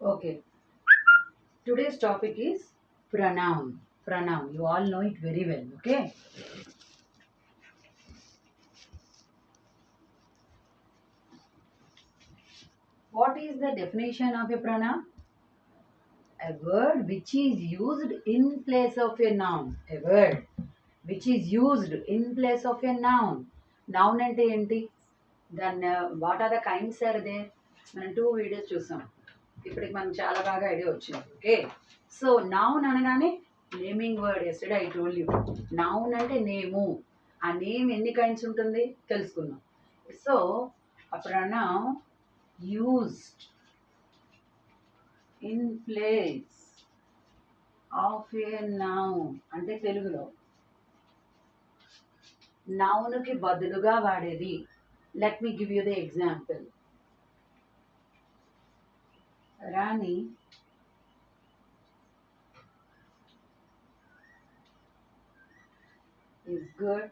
Okay, today's topic is pronoun. Pronoun. You all know it very well. Okay. What is the definition of a pronoun? A word which is used in place of a noun. A word which is used in place of a noun. Noun అంటే ఏంటి? దాన్ని what are the kinds are they? మనం 2 videos చూసాం. ఇప్పటికి మనకు చాలా బాగా idea వచ్చింది. ఓకే, సో నౌన్ అనగానే naming word. Yesterday I told you, noun అంటే నేము. ఆ నేమ్ ఎన్ని కైండ్స్ ఉంటుంది తెలుసుకుందాం. So a pronoun used in place of a noun అంటే తెలుగులో నౌన్కి బదులుగా వాడేది. Let me give you the example. Rani is good.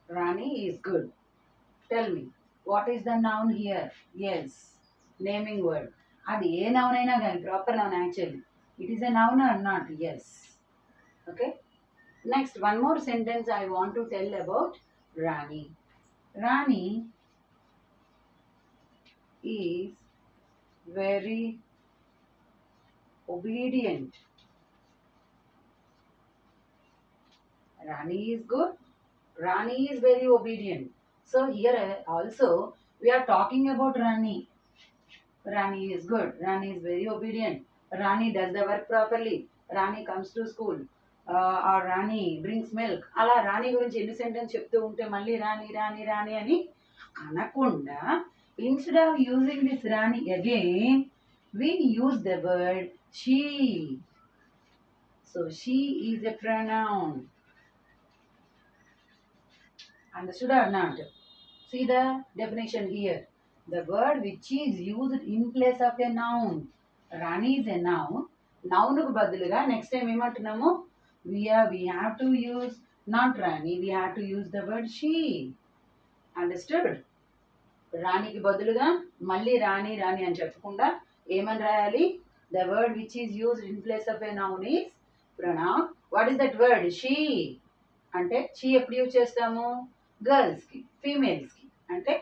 Rani is good. Tell me, what is the noun here? Yes, naming word. అది ఏ noun అయినా కానీ proper noun actually. It is a noun or not? Yes. Okay, next one more sentence I want to tell about Rani. Rani is very obedient. Rani is good. Rani is very obedient. So here also we are talking about Rani. Rani is good. Rani is very obedient. Rani does the work properly. Rani comes to school. Or Rani brings milk. అలా రాణి గురించి ఎన్ని sentence చెప్తూ ఉంటే మళ్ళీ రాణి రాణి రాణి అని అనకుండా, instead of using this Rani again we use the word she. So she is a pronoun. Understood or not? See the definition here. The word which is used in place of a noun. Rani is a noun. Noun కు బదులుగా next time ఏమంటున్నాము? We have to use not Rani. We have to use the word she. Understood? రాణికి బదులుగా మళ్ళీ రాణి రాణి అని చెప్పకుండా ఏమని రాయాలి? The word which is used in place of a noun is pronoun. What is that word? She. అంటే she ఎప్పుడు use చేస్తాము? గర్ల్స్కి, ఫీమేల్స్కి. అంటే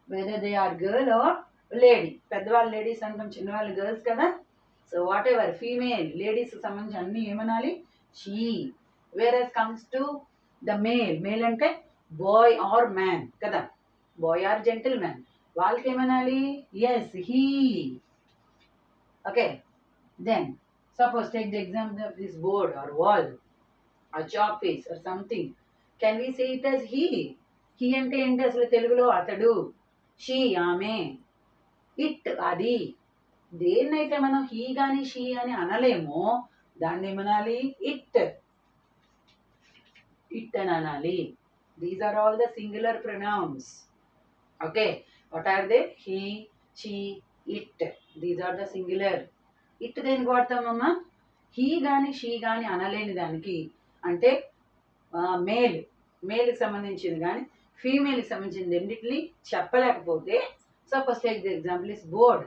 whether they or girl or lady. పెద్దవాళ్ళు లేడీస్ అంటాం, చిన్నవాళ్ళు గర్ల్స్ కదా. సో వాట్ ఎవర్ ఫీమేల్ లేడీస్కి సంబంధించి అన్నీ ఏమనాలి? She. Where comes to the male. Male అంటే బాయ్ ఆర్ మ్యాన్ కదా. బాయ్ ఆర్ జెంటిల్ మ్యాన్, వాళ్ళకి ఏమనాలి? Yes, he. Okay, then suppose take the example of this board or wall or chalk piece or something. Can we say it as he? He అంటే ఏంటి అసలు తెలుగులో? అతడు. She ఆమె. It అది. దేన్నైతే మనం హీ కానీ షీ అని అనలేమో దాన్ని ఏమనాలి? ఇట్. ఇట్ అని అనాలి. These are all the singular pronouns. Okay, what are they? He, she, it. These are the singular. It దేనికి వాడతామమ్మా? హీ కానీ షీ కానీ అనలేని దానికి. అంటే మేల్, మేల్కి సంబంధించింది కానీ ఫీమేల్కి సంబంధించింది రెండింటిని చెప్పలేకపోతే, suppose take the example is board.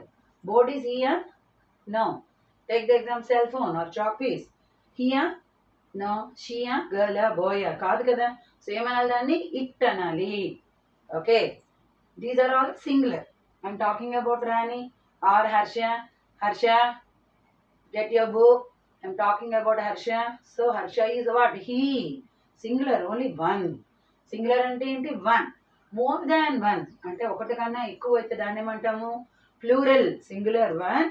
Board is he? No. Take the example cell phone or chalk piece. He? No. She? Girl? Boy? కాదు కదా. సో ఏమనాలి దాన్ని? ఇట్ అనాలి. Okay, these are all singular. I'm talking about Rani or Harsha. Harsha, get your book. I'm talking about Harsha. So Harsha is what? He. Singular, only one. Singular అంటే ఏంటి? One. More than one అంటే ఒకటి కన్నా ఎక్కువ అయితే దాన్ని ఏమంటాము? Plural. Singular one,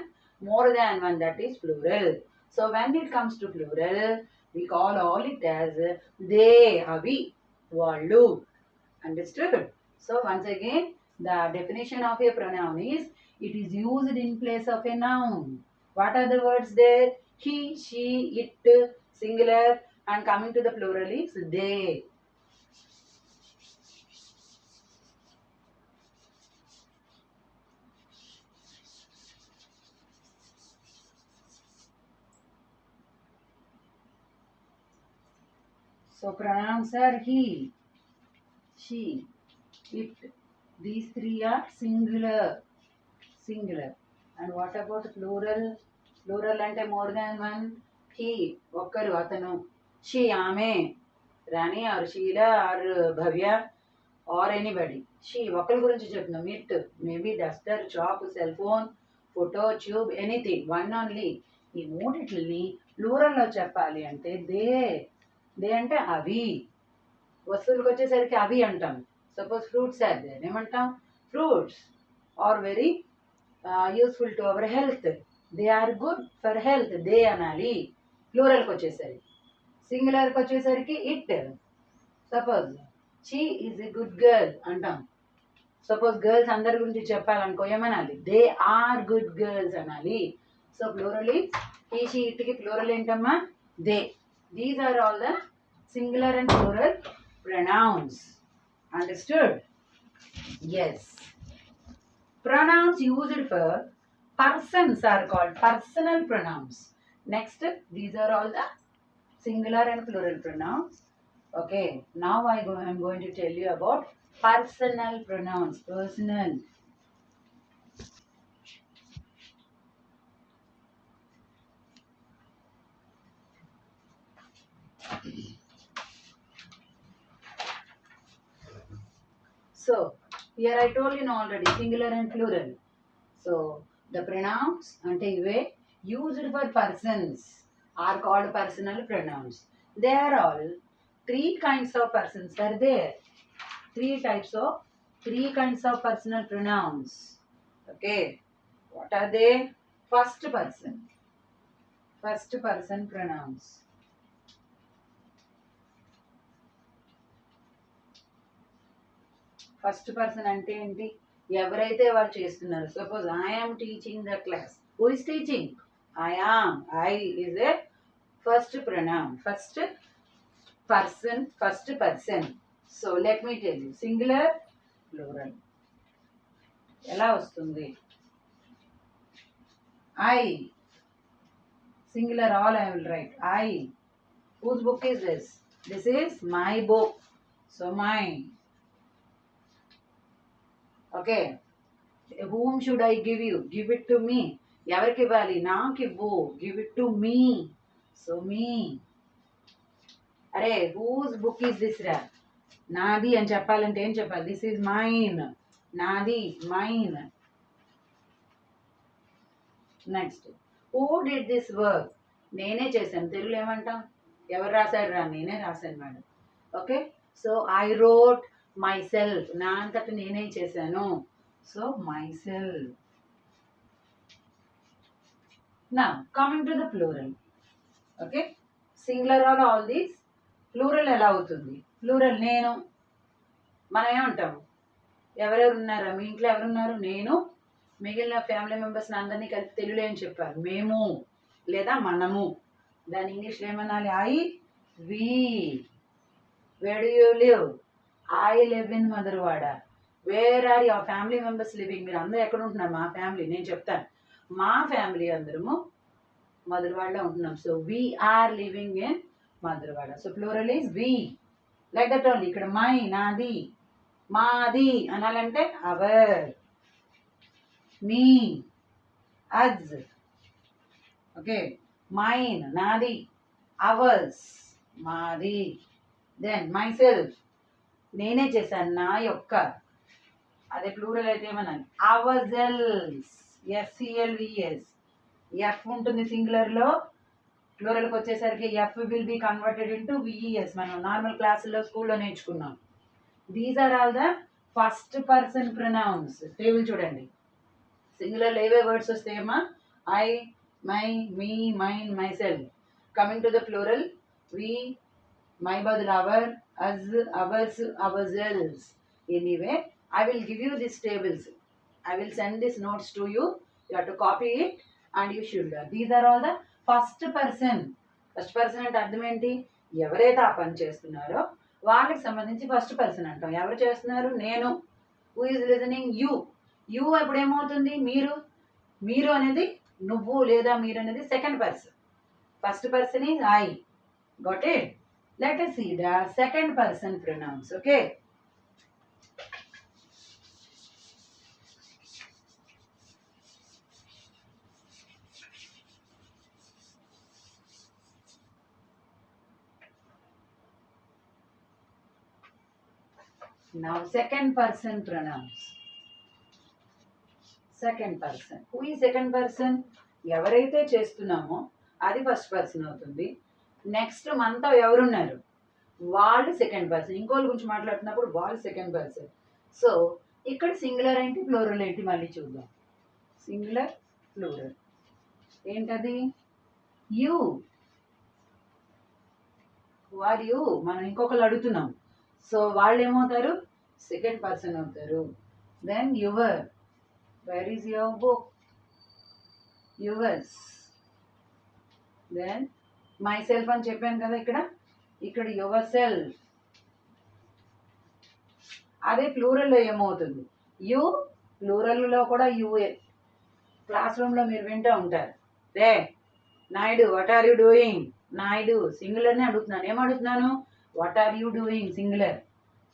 more than one, that is plural. So when it comes to plural we call all it as they, అవి, వాళ్ళు. Understood? So once again, the definition of a pronoun is it is used in place of a noun. What are the words there? He, she, it, singular, and coming to the plural is they. So pronouns are he, she, it, These three are singular. Singular. And what about plural? Plural ante more than one. He, ఒకరు అతను. She, ఆమె. Rani or Sheila or Bhavya or anybody. She, ఒకరి గురించి చెప్తున్నాం. It, maybe duster, chalk, cell phone, photo, tube, anything. One only. ఈ మూడిట్లని ప్లూరల్లో చెప్పాలి అంటే they అంటే అవి. వస్తువులకు వచ్చేసరికి అవి అంటాం. సపోజ్ ఫ్రూట్స్ ఆర్ దేర్, ఏమంటాం? Fruits are very useful to our health. They are good for health. They అనాలి ప్లూరల్కి వచ్చేసరికి. సింగులర్కి వచ్చేసరికి it. Suppose she is a good girl అంటాం. సపోజ్ గర్ల్స్ అందరి గురించి చెప్పాలనుకో ఏమనాలి? దే ఆర్ గుడ్ గర్ల్స్ అనాలి. So plural is he, she, ఇట్కి ప్లూరల్ ఏంటమ్మా? They. These are all the singular and plural pronouns. Understood? Yes. Pronouns used for persons are called personal pronouns. Next, these are all the singular and plural pronouns. Okay, now I'm going to tell you about personal pronouns. Personal. So, here I told you already, singular and plural. So, the pronouns ante ive used for persons are called personal pronouns. They are all three kinds of persons are there. Three kinds of personal pronouns. Okay, what are they? First person pronouns. First person అంటే ఏంటి? ఎవరైతే వాళ్ళు చేస్తున్నారు. Suppose I am teaching the class. Who is teaching? I am. I is a first pronoun. First person. So let me tell you, singular, plural ఎలా వస్తుంది? I, singular all I will write. I. Whose book is this? This is my book. So my. Okay, whom should I give you? Give it to me. ఎవరికి ఇవ్వాలి? నాకు ఇవ్వు. Give it to me. So me. అరే, whose book is this రా? నాది అని చెప్పాలంటే ఏం చెప్పాలి? This is mine. నాది, mine. Next, who did this work? నేనే చేశాను. తెలుగులో ఏమంటాం? ఎవరు రాశాడు రా? నేనే రాశాను madam. Okay, so I wrote myself. నా అంతట నేనే చేశాను. So myself. Now coming to the plural. Okay, singular are all these. Plural ఎలా అవుతుంది? ప్లూరల్ నేను. మనం ఏమంటాము? ఎవరెవరు ఉన్నారా మీ ఇంట్లో? ఎవరున్నారు? నేను, మిగిలిన ఫ్యామిలీ మెంబర్స్ అందరినీ కలిపి తెలుగులో ఏం చెప్పారు? మేము లేదా మనము. దాని ఇంగ్లీష్లో ఏమనాలి? I, we. Where do you live? I live in Madarwada. Where are your family members living? మీరు అందరూ ఎక్కడ ఉంటున్నారు? మా ఫ్యామిలీ. నేను చెప్తాను, మా ఫ్యామిలీ అందరము మధురవాడలో ఉంటున్నాం. So we are living in Madarwada. So plural is we. Like that only. ఇక్కడ మై, నాది, మాది అనాలంటే అవర్, మీ, అజ్. ఓకే, మైన్ నాది, అవర్స్ మాది. దెన్ మై సెల్ఫ్, నేనే చేశాను, నా యొక్క. అదే ప్లూరల్ అయితే ఏమన్నాను? అవజెల్స్. ఎస్సిఎల్విఎస్. ఎఫ్ ఉంటుంది సింగులర్లో. ప్లూరల్కి వచ్చేసరికి f will be converted into V E S. మనం నార్మల్ క్లాసుల్లో స్కూల్లో నేర్చుకున్నాం. These are all the first person pronouns. Table చూడండి. సింగులర్లో ఏవే వర్డ్స్ వస్తాయమ్మా? I, my, me, mine, myself. Coming to the plural, we, my badal our, us, ours, ourselves. Anyway, I will give you these tables. I will send these notes to you. You have to copy it and you should learn. These are all the first person. First person అంటే అర్థం ఏంటి? ఎవరైతే ఆ పని చేస్తున్నారో వాళ్ళకి సంబంధించి first person అంటాం. ఎవరు చేస్తున్నారు? నేను. Who is listening? You. You ఎప్పుడు ఏమవుతుంది? మీరు. మీరు అనేది నువ్వు లేదా మీరు అనేది second person. First person is I. Got it? Let us see the second person pronouns. Okay. Now second person pronouns. Second person. Who is second person? ఎవరైతే చేస్తున్నామో అది ఫస్ట్ పర్సన్ అవుతుంది. నెక్స్ట్ మనతో ఎవరున్నారు వాళ్ళు సెకండ్ పర్సన్. ఇంకోళ్ళ గురించి మాట్లాడుతున్నప్పుడు వాళ్ళు సెకండ్ పర్సన్. సో ఇక్కడ సింగులర్ ఏంటి ప్లూరల్ ఏంటి మళ్ళీ చూద్దాం. సింగులర్ ప్లూరల్ ఏంటది? యూ. Are you. మనం ఇంకొకరు అడుగుతున్నాం. సో వాళ్ళు ఏమవుతారు? సెకండ్ పర్సన్ అవుతారు. Then your. Where is your book? Yours. Then myself అని చెప్పాను కదా ఇక్కడ యువర్ సెల్ఫ్. అదే ప్లూరల్లో ఏమవుతుంది? యూ. ప్లూరల్లో కూడా యూఏ. క్లాస్ రూమ్లో మీరు వింటూ ఉంటారు, రే Naidu what are you doing? Naidu సింగులర్ని అడుగుతున్నాను. ఏం అడుగుతున్నాను? What are you doing singular.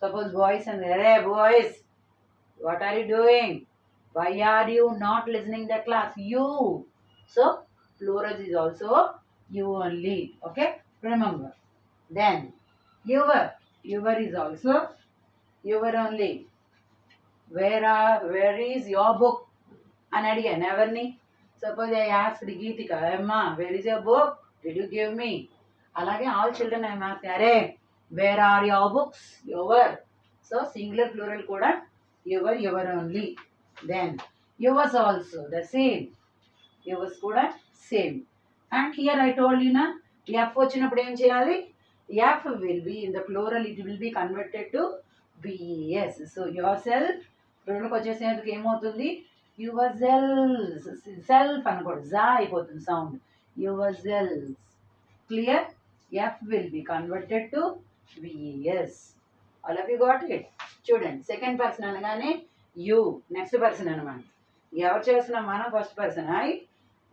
Suppose boys and రే boys what are you doing? Why are you not listening the class? You. So plural is also you only. Okay, remember. Then your. Your is also your only. Where is your book అని అడిగాను ఎవరిని? Suppose I asked Geethika, అమ్మా where is your book? Did you give me? అలాగే all children I ask, అరే where are your books? Your. So singular plural కూడా your, your only. Then yours also the same. Yours కూడా same. And here I told you నా, f వచ్చినప్పుడు ఏం చేయాలి? F will be in the plural, it will be converted to B S. So yourself ప్లూరల్కి వచ్చేసేందుకు ఏమవుతుంది? Yourselves. Self అనకూడదు, జా అయిపోతుంది sound. Yourselves. Clear? F will be converted to us. All of you got it? చూడండి, second person అనగానే you, next person అనమాట. ఎవరు చేస్తున్నాం మనం? First person. ఐ.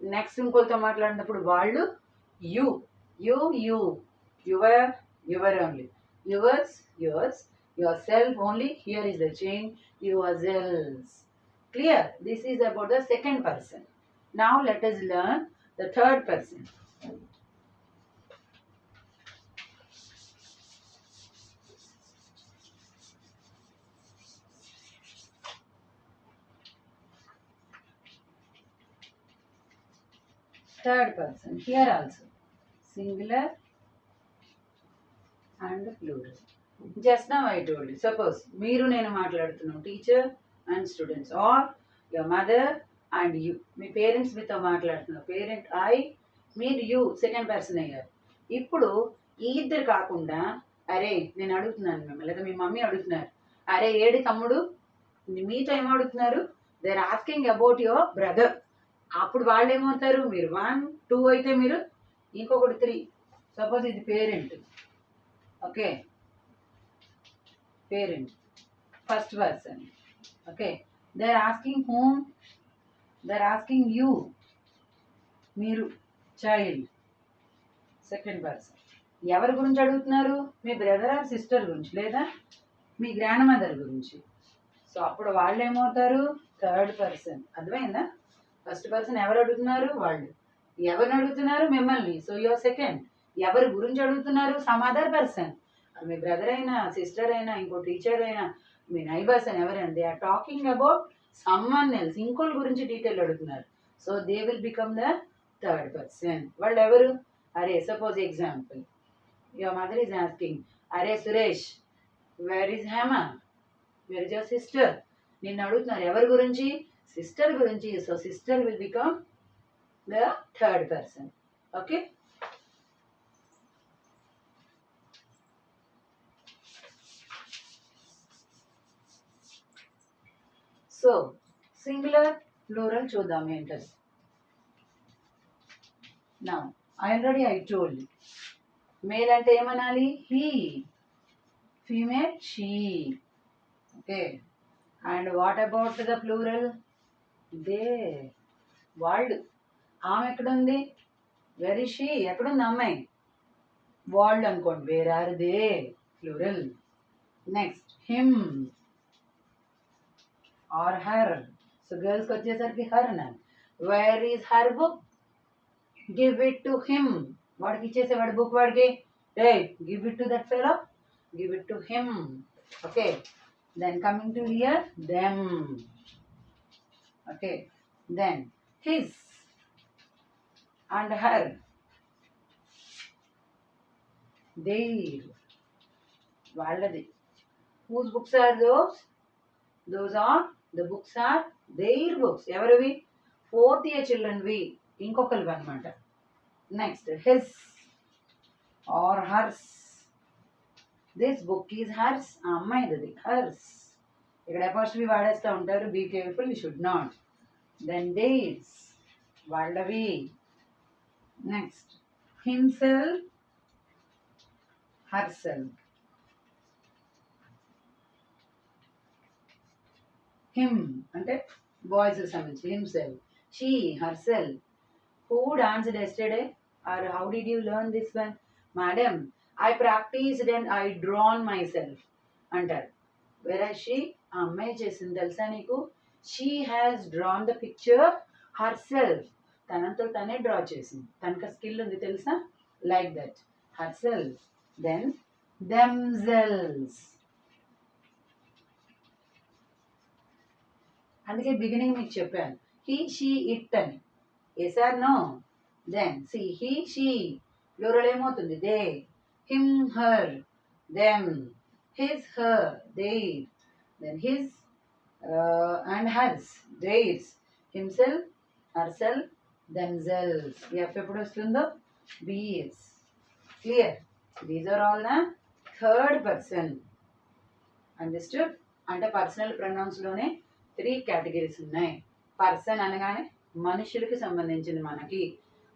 నెక్స్ట్ ఇంకోళ్ళతో మాట్లాడినప్పుడు వాళ్ళు you. You you. Your, your only. Yours, yours. Yourself only. Here is the change, yourselves. Clear? This is about the second person. Now let us learn the third person. Third person. Here also singular and plural. Just now I told you. Suppose మీరు నేను మాట్లాడుతున్నాం, teacher and students, or your mother and you. మీ parents మీతో మాట్లాడుతున్నారు. Parent I, మీరు you, second person అయ్యారు. ఇప్పుడు ఈ ఇద్దరు కాకుండా అరే నేను అడుగుతున్నాను మిమ్మల్ని, లేదా మీ మమ్మీ అడుగుతున్నారు, అరే ఏడి తమ్ముడు? మీతో ఏం అడుగుతున్నారు? They are asking about your brother. అప్పుడు వాళ్ళు ఏమవుతారు? మీరు 1, 2 అయితే మీరు ఇంకొకటి 3. సపోజ్ ఇది parent. Okay, parent first person. Okay, they are asking whom? They are asking you. మీరు చైల్డ్, సెకండ్ పర్సన్. ఎవరి గురించి అడుగుతున్నారు? మీ బ్రదర్ ఆర్ సిస్టర్ గురించి, లేదా మీ గ్రాండ్ మదర్ గురించి. సో అప్పుడు వాళ్ళు ఏమవుతారు? Third person. అర్థమైందా? ఫస్ట్ పర్సన్ ఎవరు అడుగుతున్నారు? వాళ్ళు. ఎవరిని అడుగుతున్నారు? మిమ్మల్ని. So your second. ఎవరి గురించి అడుగుతున్నారు? Some other person. మీ బ్రదర్ అయినా, సిస్టర్ అయినా, ఇంకో టీచర్ అయినా, మీ నైబర్స్ అని ఎవరైనా, they are talking about someone else. ఇంకోళ్ళ గురించి డీటెయిల్ అడుగుతున్నారు. So they will become the third person. వాళ్ళు ఎవరు? అరే suppose example, your mother is asking, అరే Suresh where is Hema? Where is your sister? నిన్ను అడుగుతున్నారు ఎవరి గురించి? సిస్టర్ గురించి. So sister will become the third person. Okay, so singular plural చూద్దాం ఏంటది. నా ఆల్రెడీ ఐ టోల్డ్, మేల్ అంటే ఏమనాలి? He. Female she. Okay, and what about the plural? They, వాళ్ళు. ఆమె ఎక్కడుంది? Very she. ఎక్కడుంది అమ్మాయి? వాళ్ళు అనుకోండి. Where are they? Plural. Next him or her. So గర్ల్స్కి వచ్చేసరికి హర్ అనాలి. Where is her book? Give it to him. వాడికి ఇచ్చేసేవాడు బుక్ వాడికి. రే give it to that fellow, give it to him. Okay, Then coming to here, them. Okay, then his and her, their, వాళ్ళది. Whose books are those? Those are the books are their books. ఎవరివి? Fourth year childrenవి, ఇంకొకరివి అనమాట. Next, his or hers. This book is hers. ఆ అమ్మాయిది hers. ఇక్కడ apostrophe వాడేస్తూ ఉంటారు. Be careful, you should not. Then theirs, వాళ్ళవి. Next, himself, herself. Him అంటే boys సంబంధించి himself. She, herself. Who danced yesterday? Or how did you learn this one? Madam, I practiced and I drawn myself అంటారు. Whereas she, ఆ అమ్మాయి చేసింది తెలుసా నీకు? She has drawn the picture herself. తనంతో తనే draw చేసింది. తనకు స్కిల్ ఉంది తెలుసా? Like that. Herself. Then themselves. అందుకే బిగినింగ్ మీకు చెప్పాను. He, she, it అని. Yes or no? Then see, he, she. Plural ఏమవుతుంది? They. Him, her. Them. His, her. They. Then his and hers. Theirs. Himself, herself, themselves. F ఎప్పుడు వస్తుందో? Bees. Clear? These are all the third person. Understood? అంటే personal ప్రొనౌన్స్లోనే 3 categories ఉన్నాయి. Person అనగానే మనుషులకి సంబంధించింది. మనకి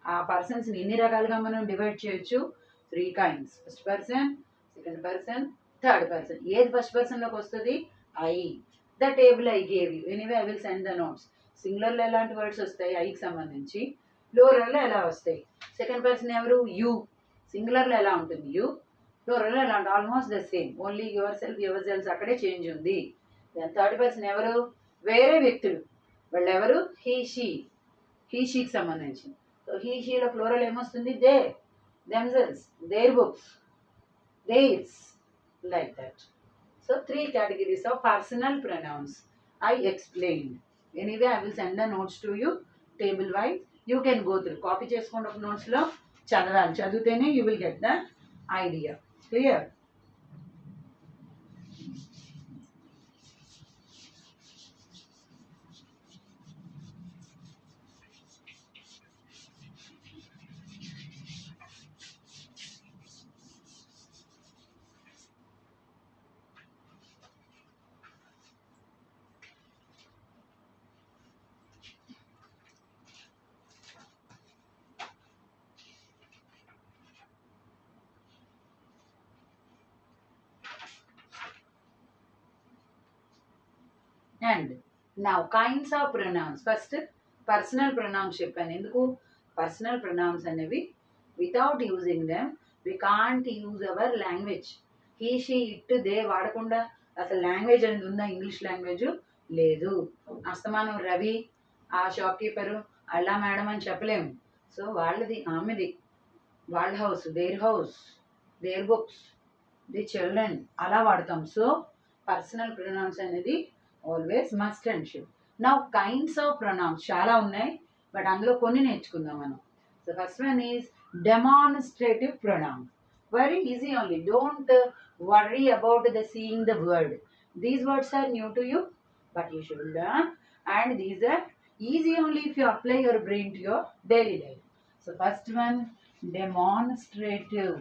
ఆ పర్సన్స్ని ఎన్ని రకాలుగా మనం డివైడ్ చేయొచ్చు? 3 kinds. First person, second person, third person. ఏది ఫస్ట్ పర్సన్లోకి వస్తుంది? I. The table I gave you. Anyway I will send the notes. సింగులర్లో ఎలాంటి వర్డ్స్ వస్తాయి ఐకి సంబంధించి, ప్లూరల్లో ఎలా వస్తాయి? సెకండ్ పర్సన్ ఎవరు? యూ. సింగులర్లో ఎలా ఉంటుంది? యూ. ప్లూరల్లో ఎలా ఉంటుంది? Almost the same, only yourself, yourselves అక్కడే చేంజ్ ఉంది. థర్డ్ పర్సన్ ఎవరు? వేరే వ్యక్తులు. వాళ్ళు ఎవరు? He, she. హీ, షీకి సంబంధించి. సో హీ, షీలో ప్లూరల్ ఏమొస్తుంది? They, themselves, their books, theirs, like that. So 3 categories of personal pronouns I explained. Anyway, I will send the notes to you table wise. You can go through. Copy చేసుకోండి ఒక notes లో. చదవాలి. చదివితేనే you will get the idea. Clear? And now kinds of pronouns. First, personal pronouns చెప్పాను. ఎందుకు? Personal pronouns అనేవి without using them we can't use our language. He, she, it, they వాడకుండా అసలు లాంగ్వేజ్ అనేది ఉందా? ఇంగ్లీష్ లాంగ్వేజ్ లేదు. అస్తమానం రవి, ఆ షాప్ కీపరు, అల్లా మేడం అని చెప్పలేము. సో వాళ్ళది, ఆమెది, వాళ్ళ house, their house, their books, the children, అలా వాడతాం. సో పర్సనల్ ప్రొనౌన్స్ అనేది always must and should. Now kinds of pronouns చాలా ఉన్నాయి, బట్ అందులో కొన్ని నేర్చుకుందాం మనం. So first one is demonstrative pronoun. Very easy only. Don't worry about the seeing the word. These words are new to you, but you should learn, and these are easy only if you apply your brain to your daily life. So first one, demonstrative.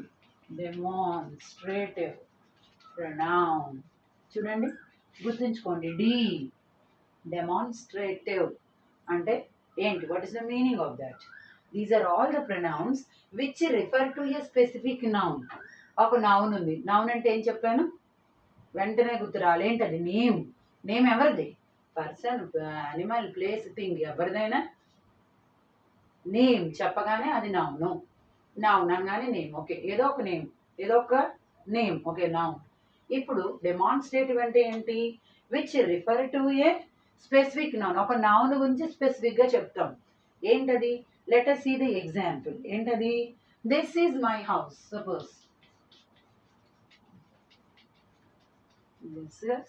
Demonstrative pronoun. చూడండి, గుర్తుంచుకోండి. D, demonstrative అంటే ఏంటి? What is the meaning of that? These are all the pronouns which refer to a specific noun. ఒక noun ఉంది. Noun అంటే ఏం చెప్పాను? వెంటనే గుర్తు రాలి. ఏంటది? నేమ్. నేమ్ ఎవరిది? పర్సన్, యానిమల్, ప్లేస్, థింగ్, ఎవరిదైనా నేమ్ చెప్పగానే అది నౌను. నౌన్ అనగానే నేమ్. ఓకే, ఏదో ఒక నేమ్, ఏదో ఒక నేమ్. Okay, noun. ఇప్పుడు డెమాన్స్ట్రేటివ్ అంటే ఏంటి? Which refer to a specific noun. ఒక నౌన్ గురించి స్పెసిఫిక్గా చెప్తాం. ఏంటది? Let us see the example. ఏంటది? This is my house. Suppose this is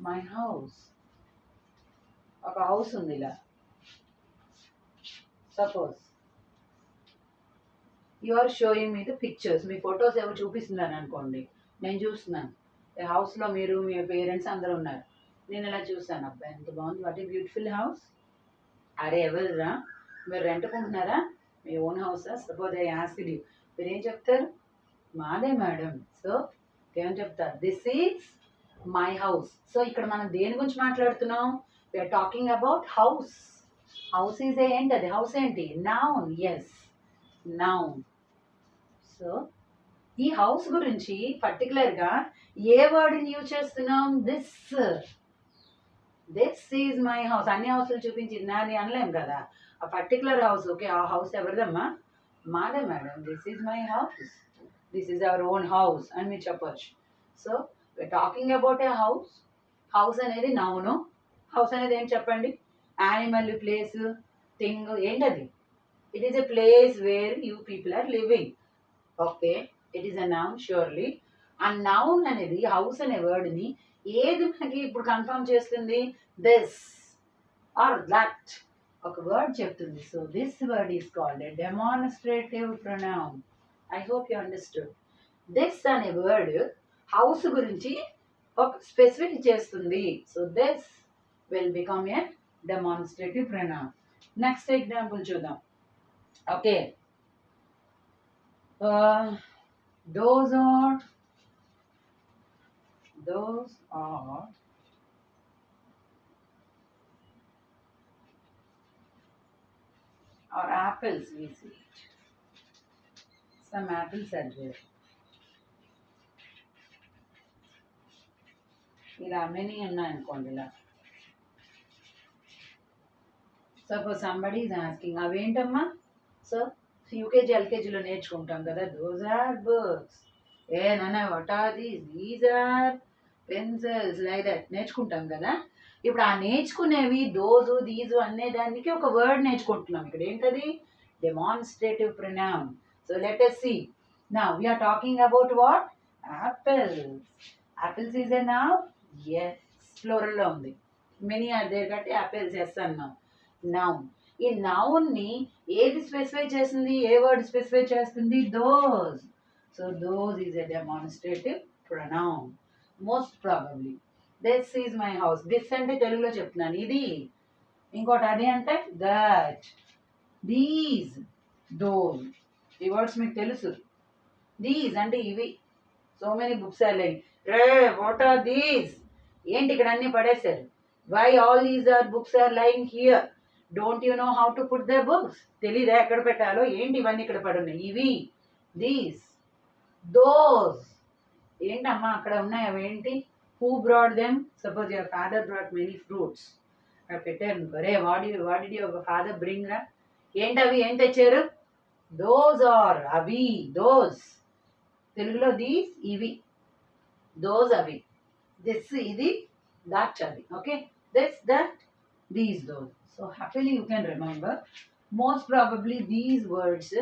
my house. ఒక హౌస్ ఉంది ఇలా. Suppose you are showing me the pictures. మీ ఫొటోస్ ఎవరు చూపిస్తున్నారు అనుకోండి, నేను చూస్తున్నాను. హౌస్లో మీరు మీ పేరెంట్స్ అందరూ ఉన్నారు. నేను ఇలా చూస్తాను, అబ్బాయి ఎంత బాగుంది, వాట్ ఏ బ్యూటిఫుల్ హౌస్. అరే ఎవరురా, మీరు రెంట్కుంటున్నారా, మీ ఓన్ హౌసా? సపోజ్ ఐ ఆస్క్డ్ యూ, మీరు ఏం చెప్తారు? మాదే మేడం. సో ఏం చెప్తారు? This is my house. So ఇక్కడ మనం దేని గురించి మాట్లాడుతున్నాం? We are talking about house. House is ఏంటది? హౌస్ ఏంటి? నౌన్. Yes, noun. సో ఈ హౌస్ గురించి పర్టికులర్గా ఏ వర్డ్ని యూజ్ చేస్తున్నాం? This. This is my house. అన్ని హౌస్లు చూపించి నాది అనలేం కదా. ఆ పర్టికులర్ హౌస్, ఓకే, ఆ హౌస్ ఎవరిదమ్మా? మాదే madam. This is my house, this is our own house అని మీరు చెప్పొచ్చు. So we are talking about a house. House అనేది నౌను. హౌస్ అనేది ఏంటి చెప్పండి? యానిమల్, ప్లేస్, థింగ్, ఏంటది? It is a place where you people are living. Okay, it is a noun surely. ఆ నౌన్ అనేది, హౌస్ అనే వర్డ్ని ఏది మనకి ఇప్పుడు కన్ఫర్మ్ చేస్తుంది? దిస్ ఆర్ దట్ ఒక వర్డ్ చెప్తుంది. So this word is called a demonstrative pronoun. I hope you understood. This అనే వర్డ్ హౌస్ గురించి ఒక స్పెసిఫిక్ చేస్తుంది. So this will become a demonstrative pronoun. Next example చూద్దాం. Okay, those are apples. We see it. Some apples are there. ఇలా many ఉన్నాయనుకోండి. ఇలా suppose somebody is asking, అవేంటమ్మా? So UKG ఎల్కేజీలో నేర్చుకుంటాం కదా, దోస్ ఆర్ బుక్స్. ఏ నాన్న, what are these? These are pencils. Like that నేర్చుకుంటాం కదా. ఇప్పుడు ఆ నేర్చుకునేవి దోజు దీజు అనే దానికి ఒక వర్డ్ నేర్చుకుంటున్నాం. ఇక్కడ ఏంటది? Demonstrative pronoun. So let us see. Now we are talking about what? Apples. Apples is a noun? Yes. Plural లో ఉంది. Many are there కాబట్టి apples yes అన్నాం. Noun. ఈ నౌన్ని ఏది స్పెసిఫై చేస్తుంది? ఏ వర్డ్ స్పెసిఫై చేస్తుంది? Those. So those is a demonstrative pronoun. Most probably this is my house. This అంటే తెలుగులో చెప్తున్నాను, ఇది. ఇంకోటి అది అంటే దట్. These, those. ఈ వర్డ్స్ మీకు తెలుసు. దీస్ అంటే ఇవి. So many books are like, రే వాట్ ఆర్ దీస్? ఏంటి ఇక్కడ అన్ని పడేశారు? Why all these are books are lying here? Don't you know how to put the books? తెలీదా ఎక్కడ పెట్టాలో? ఏంటి ఇవన్నీ ఇక్కడ పడున్నాయి? ఇవి. These, those. ఏంటమ్మా అక్కడ ఉన్నాయి అవేంటి? Who brought them? Suppose your father brought many fruits. అక్కడ పెట్టారు. రే what did your father bring రా? ఏంటవి? ఏం తెచ్చారు? దోస్ ఆర్, అవి. దోస్ తెలుగులో దీస్, ఇవి. దోస్ అవి. దిస్ ఇది, దట్ అది. Okay, this that these those. So happily you can remember, most probably these words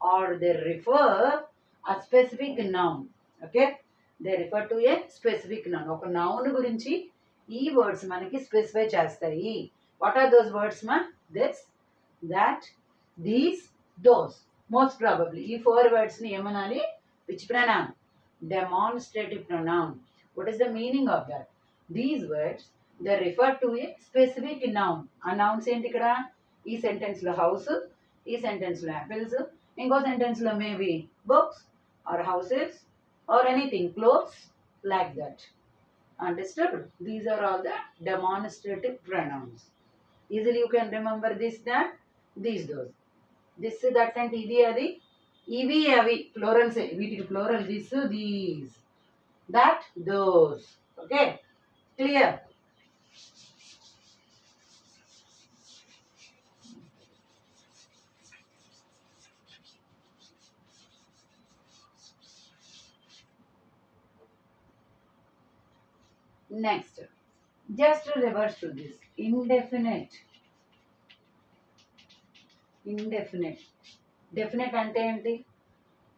or they refer a specific noun. Okay, they refer to a specific noun. ఒక noun గురించి ఈ words మనకి specify చేస్తాయి. What are those words ma? This, that, these, those. Most probably ఈ 4 words ని ఏమనాలి? Which pronoun? Demonstrative pronoun. What is the meaning of that? These words they refer to a specific noun. ఆ nouns ఏంటి ఇక్కడ? ఈ sentence లో house, ఈ sentence లో యాపిల్స్, ఇంకో సెంటెన్స్ లో maybe books or houses or anything, clothes, like that. Understood? These are all the demonstrative pronouns. Easily you can remember this, that, these, those. This, that అంటే ఇది అది, ఇవి అవి. ప్లోరల్స్, వీటికి plural this, these, that, those. Okay, clear? Next, just reverse to this. Indefinite. Indefinite. Definite అంటే ఏంటి?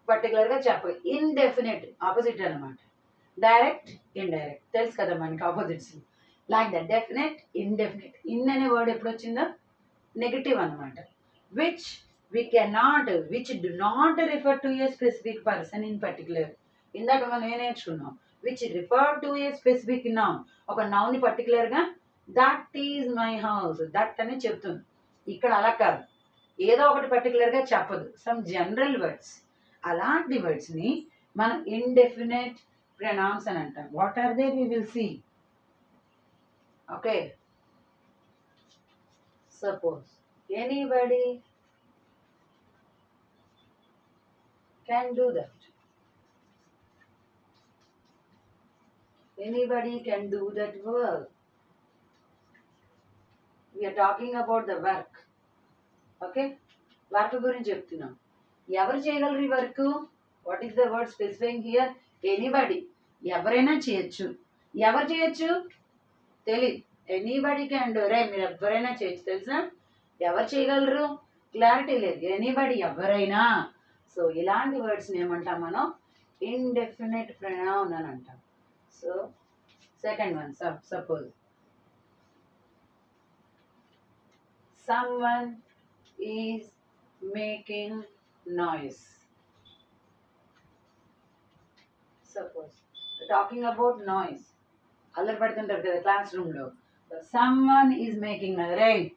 పర్టికులర్గా చెప్ప. ఇండెఫినెట్ ఆపోజిట్ అనమాట. డైరెక్ట్, ఇండైరెక్ట్ తెలుసు కదా మనకి opposites. Like that. Definite, indefinite. In అనే వర్డ్ ఎప్పుడు వచ్చిందో నెగటివ్ అనమాట. Which which do not refer to a specific person in particular. ఇందాక మనం ఏం నేర్చుకున్నాం? Which refer to a specific noun. ఒక నౌన్ పర్టికులర్గా that is my house, that అని చెప్తుంది. ఇక్కడ అలా కాదు, ఏదో ఒకటి పర్టికులర్గా చెప్పదు, సమ్ జనరల్ వర్డ్స్. అలాంటి వర్డ్స్ని మనం ఇండెఫినెట్ ప్రొనౌన్స్ అని అంటాం. What are they? We will see. Okay, suppose anybody can do that. Anybody can do that work. We are talking about the work. Okay? Work గురించి చెప్తున్నాం. ఎవరు చేయగలరు ఈ work? What is the word specifying here? Anybody. ఎవరైనా చేయొచ్చు. ఎవరు చేయొచ్చు తెలియదు. Anybody can do. రే, మీరు ఎవరైనా చేయొచ్చు, తెలుసా? ఎవరు చేయగలరు? క్లారిటీ లేదు. ఎనీబడి, ఎవరైనా. సో ఇలాంటి వర్డ్స్ని ఏమంటాం మనం? ఇండెఫినెట్ ప్రొనౌన్ అని అంటాం. So second one, suppose someone is making noise. Suppose talking about noise. అల్లరి పడుతుంటారు కదా క్లాస్ రూమ్లో. someone is making noise. Right?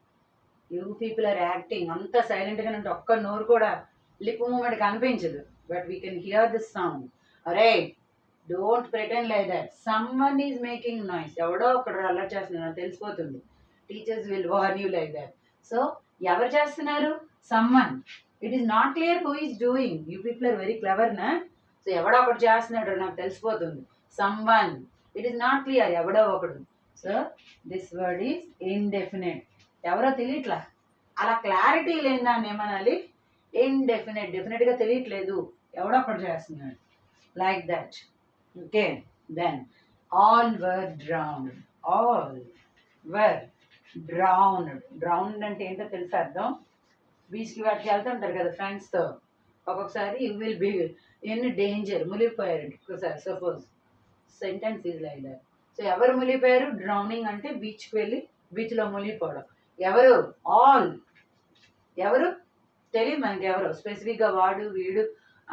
You people are acting. అంత సైలెంట్గా ఉంటే ఒక్క నోరు కూడా లిప్ మూమెంట్ కనిపించదు. But we can hear this sound. అరే, don't pretend like that. Someone is making noise. ఎవడో ఒకడు అల్లరి చేస్తున్నారు తెలిసిపోతుంది. Teachers will warn you like that. So ఎవరు చేస్తున్నారు? Someone. It is not clear who is doing. You people are very clever నా. So ఎవడో ఒకటి చేస్తున్నాడు నాకు తెలిసిపోతుంది. Someone. It is not clear, ఎవడో ఒకడు. So this word is indefinite. ఎవరో తెలియట్లా. అలా క్లారిటీ లేని దాన్ని ఏమనాలి? ఇండెఫినెట్. డెఫినెట్గా తెలియట్లేదు, ఎవడో ఒకటి చేస్తున్నాడు. Like that. Okay, then all were drowned. All were drowned. Drowned అంటే ఏంటో తెలుసా అర్థం? బీచ్కి వాటికి వెళ్తుంటారు కదా ఫ్రెండ్స్తో. ఒక్కొక్కసారి you will be in danger. మునిగిపోయారు ఒక్కొక్కసారి. Suppose sentence is like that. So ఎవరు మునిగిపోయారు? డ్రౌనింగ్ అంటే బీచ్కి వెళ్ళి బీచ్లో మునిగిపోవడం. ఎవరు? ఆల్. ఎవరు తెలియదు మనకి. ఎవరు స్పెసిఫిక్గా వాడు వీడు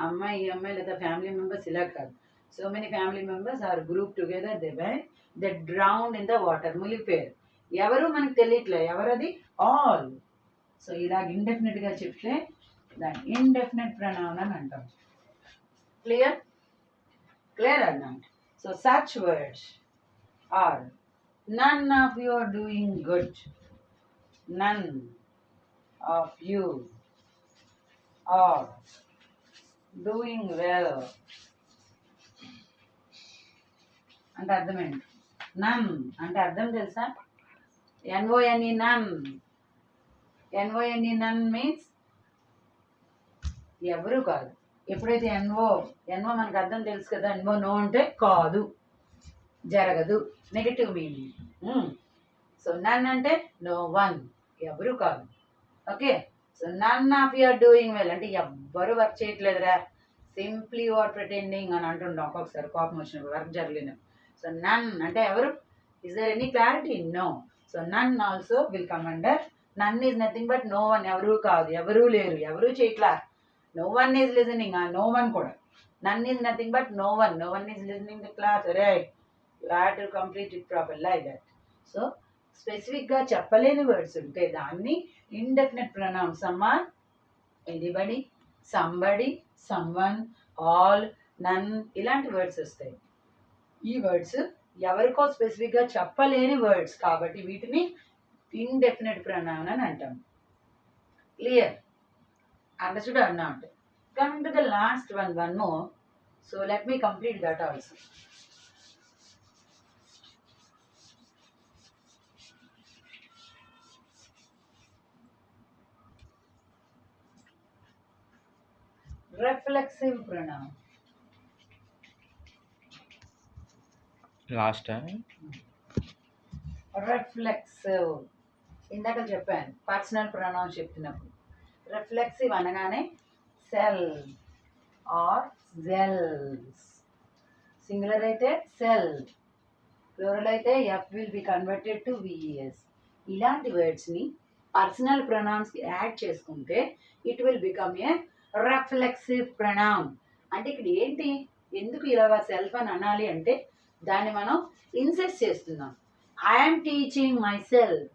అమ్మాయి ఈ అమ్మాయి లేదా ఫ్యామిలీ మెంబర్స్ ఇలా కాదు. So many family members are group together. They drowned in the water. మునిగిపోయారు. ఎవరు మనకు తెలియట్లే. ఎవరది? ఆల్. సో ఇలాగ ఇండెఫినెట్గా చెప్తే దాన్ని ఇండెఫినెట్ ప్రొనౌన్ అని అంటాం. క్లియర్? క్లియర్ అన్నమాట. So such words are none of you are doing good. None of you are doing well అంటే అర్థమేంటి? నన్ అంటే అర్థం తెలుసా? ఎన్ఓఎన్ఈ నన్. ఎన్ఓఎన్ఈ నన్ మీన్స్ ఎవరు కాదు. ఎప్పుడైతే ఎన్ఓ మనకు అర్థం తెలుసు కదా. ఎన్ఓ నో అంటే కాదు, జరగదు, నెగటివ్ మీనింగ్. సో నన్ అంటే నో వన్, ఎవరు కాదు. Okay, so none of you are doing well అంటే ఎవ్వరు వర్క్ చేయట్లేదురా, సింప్లీ యు ఆర్ ప్రిటెండింగ్ అని అంటుంటాం ఒక్కొక్కసారి కోపం వచ్చినప్పుడు, వర్క్ జరగలేదు. సో నన్ అంటే ఎవరు? Is there any clarity? No. So none also will come under. None is nothing but no one. ఎవరు కాదు, ఎవరూ లేరు, ఎవరూ చేయట్లా. No one is listening. No one కూడా. None is nothing but no one. No one is listening the class. Right, you have to complete it proper like that. So స్పెసిఫిక్గా చెప్పలేని words ఉంటే దాన్ని indefinite pronoun. Some or, anybody, somebody, someone, all, నన్ ఇలాంటి words వస్తాయి. ఈ words ఎవరికో స్పెసిఫిక్గా చెప్పలేని వర్డ్స్ కాబట్టి వీటిని ఇండెఫినెట్ ప్రొనౌన్ అని అంటాం. Clear? Understood or not? Coming to the last one more. So let me complete that also. Reflexive pronoun. Last time. Reflexive. ఇందాక చెప్పాను పర్సనల్ ప్రొనౌన్ చెప్తున్నప్పుడు. రిఫ్లెక్సివ్ అనగానే సెల్ ఆర్ జెల్స్. సింగులర్ అయితే self, plural అయితే f will be converted to V E S. ఇలాంటి వర్డ్స్ని personal ప్రొనౌన్స్కి add చేసుకుంటే it will become a reflexive pronoun. అంటే ఇక్కడ ఏంటి, ఎందుకు ఇలా సెల్ఫ్ అని అనాలి అంటే దాన్ని మనం ఇన్సెస్ట్ చేస్తున్నాం. I'm teaching my self,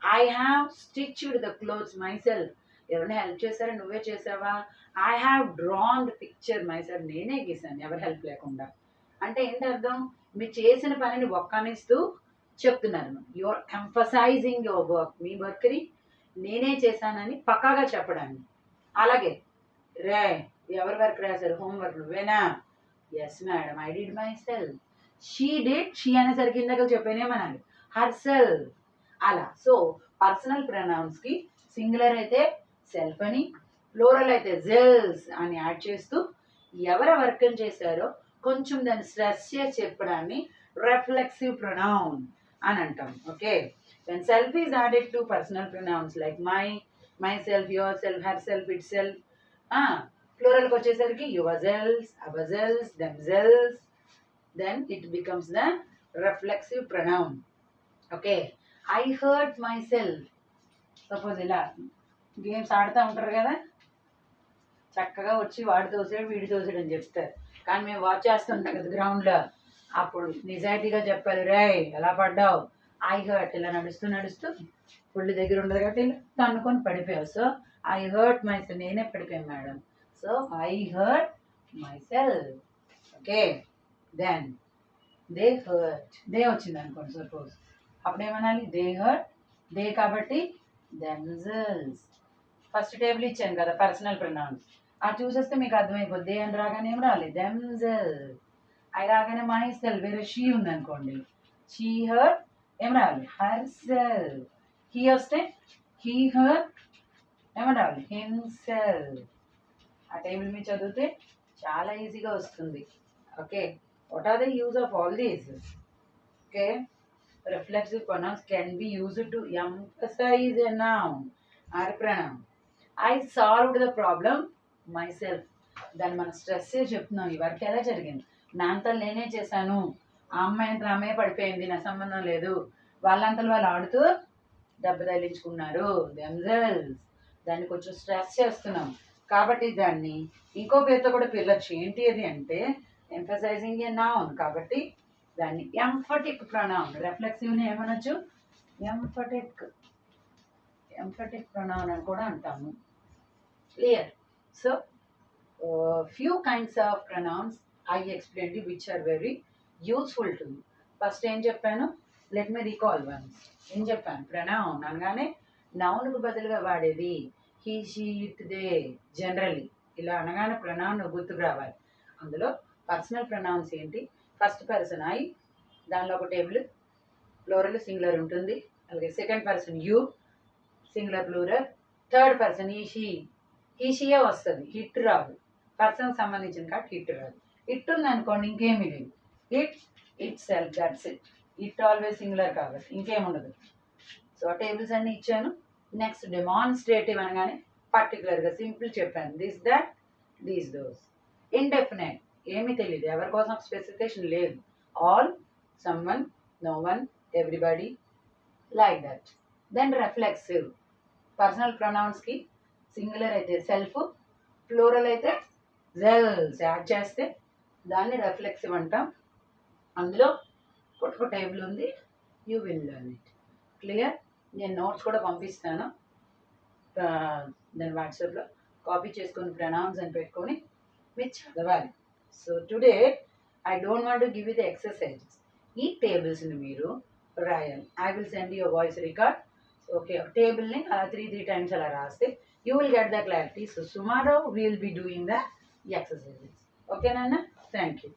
I have stitched the clothes my self. ఎవరైనా హెల్ప్ చేశారా, నువ్వే చేసావా? I have drawn the picture my self, నేనే గీసాను ఎవరి హెల్ప్ లేకుండా. అంటే ఏంటి అర్థం, మీరు చేసిన పనిని ఒక్కనిస్తూ చెప్తున్నారు. యువర్ ఎంఫసైజింగ్ యువర్ వర్క్, మీ వర్క్ని నేనే చేశానని పక్కాగా చెప్పడానికి. అలాగే రే ఎవరి వర్క్ రాశారు, హోంవర్క్ నువ్వేనా? Yes madam, I did myself. She did, she అనేసరికి ఇందాక చెప్పానేమనాలి, హర్ సెల్ఫ్. అలా. సో పర్సనల్ ప్రొనౌన్స్కి సింగులర్ అయితే సెల్ఫ్ అని, ప్లూరల్ అయితే జెల్స్ అని యాడ్ చేస్తూ ఎవరు వర్క్ చేశారో కొంచెం దాన్ని స్ట్రెస్ చేసి చెప్పడాన్ని రిఫ్లెక్సివ్ ప్రొనౌన్ అని అంటాం. Okay, when self is added to personal pronouns like my, myself, yourself, herself, itself, ప్లూరల్కి వచ్చేసరికి yourselves, ourselves, themselves, then it becomes the reflexive pronoun. Okay, I hurt myself. Suppose ఇలా games ఆడుతూ ఉంటారు కదా, చక్కగా వచ్చి వాడి తోసాడు వీడి తోసాడు అని చెప్తారు, కానీ మేము వాచ్ చేస్తుంటాం కదా గ్రౌండ్లో, అప్పుడు నిజాయితీగా చెప్పాలి, రే ఎలా పడ్డావు, ఐ హర్ట్, ఇలా నడుస్తూ నడుస్తూ ఫుల్ దగ్గర ఉండదు కాబట్టి ఇలా తన్నుకొని పడిపోయావు. So I hurt myself, నేనే పడిపోయాను మేడం. So I hurt myself. Okay, then they hurt, they వచ్చింది అనుకోండి సపోజ్, అప్పుడేమనాలి, దే హర్ట్, దే కాబట్టి themselves. ఫస్ట్ టేబుల్ ఇచ్చాను కదా పర్సనల్ ప్రొనౌన్స్, అది చూసేస్తే మీకు అర్థమైపోద్ది. దే అని రాగానే ఏం రాలి, themselves. అవి రాగానే మై సెల్ఫ్, వేరే షీ ఉందనుకోండి, షీ హర్ ఏం రావాలి, హర్ సెల్ఫ్. హీ వస్తే హీ హర్ ఏమని రావాలి, హిమ్సెల్ఫ్. ఆ టేబుల్ మీద చదివితే చాలా ఈజీగా వస్తుంది. Okay, what are the use of all these? Okay, reflexive pronouns can be used to emphasize a noun or pronoun. I solved the problem myself. దాన్ని మనం స్ట్రెస్ చేసి చెప్తున్నాం, ఈ వర్క్ ఎలా జరిగింది, నా అంతలు నేనే చేశాను, ఆ అమ్మాయి అంతా అమ్మాయి పడిపోయింది, నా సంబంధం లేదు, వాళ్ళంతలు వాళ్ళు ఆడుతూ దెబ్బ తగిలించుకున్నారు, themselves. దాన్ని కొంచెం స్ట్రెస్ చేస్తున్నాం కాబట్టి దాన్ని ఇంకో పేరుతో కూడా పిలవచ్చు. ఏంటి అది అంటే ఎంఫసైజింగ్ ఏ నౌన్ కాబట్టి దాన్ని ఎంఫటిక్ ప్రొనౌన్, రిఫ్లెక్సివ్ని ఏమనొచ్చు, ఎంఫటిక్ ప్రొనౌన్ అని కూడా అంటాము. Clear? So few kinds of pronouns I explain you which are very useful to you. First ఏం చెప్పాను, లెట్ మీ రీకాల్ వన్స్. ఏం చెప్పాను, ప్రొనౌన్ అనగానే నౌన్కు బదులుగా వాడేది he, she, it, they, generally. ఇలా అనగానే ప్రొనౌన్ గుర్తుకు రావాలి. అందులో పర్సనల్ ప్రొనౌన్స్ ఏంటి, ఫస్ట్ పర్సన్ ఐ, దానిలో ఒక టేబుల్ ప్లూరల్ సింగులర్ ఉంటుంది, అలాగే second person you singular plural, third person he she, he షీయే వస్తుంది, హిట్ రాదు, పర్సన్కి సంబంధించిన కాబట్టి హిట్ రాదు. ఇట్ ఉంది అనుకోండి ఇంకేమీ లేదు, it, it self, that's it. It always singular కాబట్టి ఇంకేముండదు. సో టేబుల్స్ అన్నీ ఇచ్చాను. నెక్స్ట్ డెమాన్స్ట్రేటివ్ అనగానే పర్టికులర్గా సింపుల్ చెప్పాను, this, that, these, those. Indefinite ఏమీ తెలియదు, ఎవరి కోసం స్పెసిఫికేషన్ లేదు, all, someone, no one, everybody, like that. Then reflexive, personal ప్రొనౌన్స్కి సింగులర్ అయితే సెల్ఫ్, ప్లూరల్ అయితే జెల్స్ యాడ్ చేస్తే దాన్ని రిఫ్లెక్సివ్ అంటాం. అందులో ఒక టేబుల్ ఉంది, you will learn it. Clear? నేను నోట్స్ కూడా పంపిస్తాను, దాని వాట్సాప్లో కాపీ చేసుకొని ప్రొనౌన్స్ అని పెట్టుకొని మీరు చదవాలి. So today I don't want to give you the exercises. ఈ టేబుల్స్ని మీరు రాయాలి. I will send you voice record. Okay, టేబుల్ని అలా 3 times అలా రాస్తే you will get the clarity. So tomorrow we will be doing the exercises. Okay నాన్న, thank you.